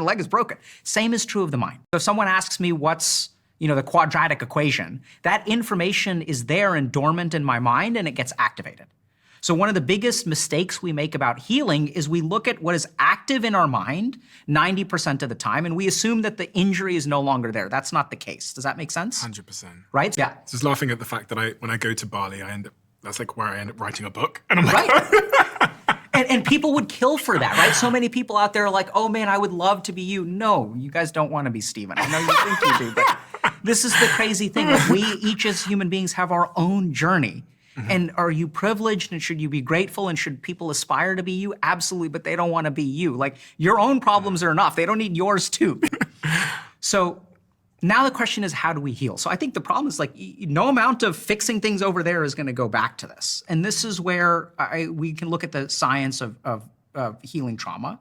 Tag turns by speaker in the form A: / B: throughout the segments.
A: The leg is broken. Same is true of the mind. So if someone asks me what's the quadratic equation, that information is there and dormant in my mind and it gets activated. So one of the biggest mistakes we make about healing is we look at what is active in our mind 90% of the time and we assume that the injury is no longer there. That's not the case. Does that make sense?
B: 100%.
A: Right? Yeah.
B: Just laughing at the fact that when I go to Bali, that's like where I end up writing a book. And I'm like,
A: right. And people would kill for that, right? So many people out there are like, oh man, I would love to be you. No, you guys don't want to be Steven. I know you think you do, but this is the crazy thing. Like we each as human beings have our own journey. Mm-hmm. And are you privileged and should you be grateful and should people aspire to be you? Absolutely, but they don't want to be you. Like your own problems are enough. They don't need yours too. So now the question is, how do we heal? So I think the problem is like no amount of fixing things over there is going to go back to this. And this is where we can look at the science of healing trauma.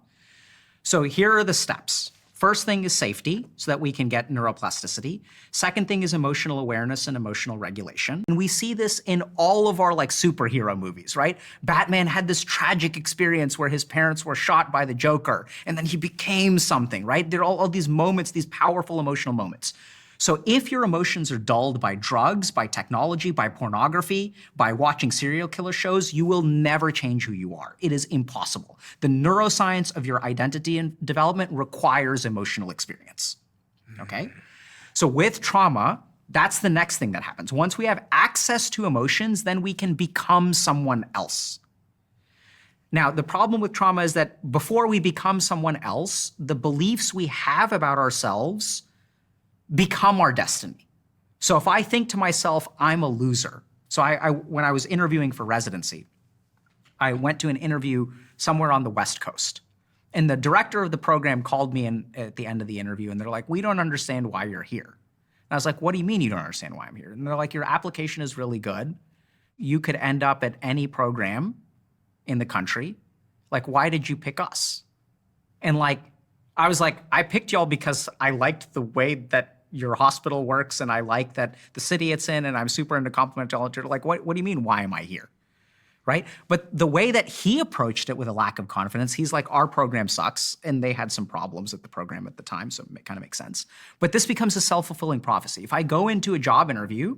A: So here are the steps. First thing is safety, so that we can get neuroplasticity. Second thing is emotional awareness and emotional regulation. And we see this in all of our like superhero movies, right? Batman had this tragic experience where his parents were shot by the Joker, and then he became something, right? There are all these moments, these powerful emotional moments. So if your emotions are dulled by drugs, by technology, by pornography, by watching serial killer shows, you will never change who you are. It is impossible. The neuroscience of your identity and development requires emotional experience, okay? So with trauma, that's the next thing that happens. Once we have access to emotions, then we can become someone else. Now, the problem with trauma is that before we become someone else, the beliefs we have about ourselves become our destiny. So if I think to myself, I'm a loser. So when I was interviewing for residency, I went to an interview somewhere on the West Coast. And the director of the program called me in at the end of the interview and they're like, we don't understand why you're here. And I was like, what do you mean you don't understand why I'm here? And they're like, your application is really good. You could end up at any program in the country. Like, why did you pick us? And like, I was like, I picked y'all because I liked the way that your hospital works and I like that the city it's in and I'm super into complementary. Like, what do you mean, why am I here? Right? But the way that he approached it with a lack of confidence, he's like, our program sucks. And they had some problems at the program at the time, so it kind of makes sense. But this becomes a self-fulfilling prophecy. If I go into a job interview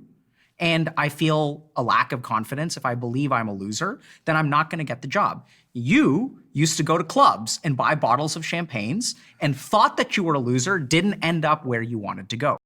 A: and I feel a lack of confidence, if I believe I'm a loser, then I'm not gonna get the job. You used to go to clubs and buy bottles of champagnes and thought that you were a loser, didn't end up where you wanted to go.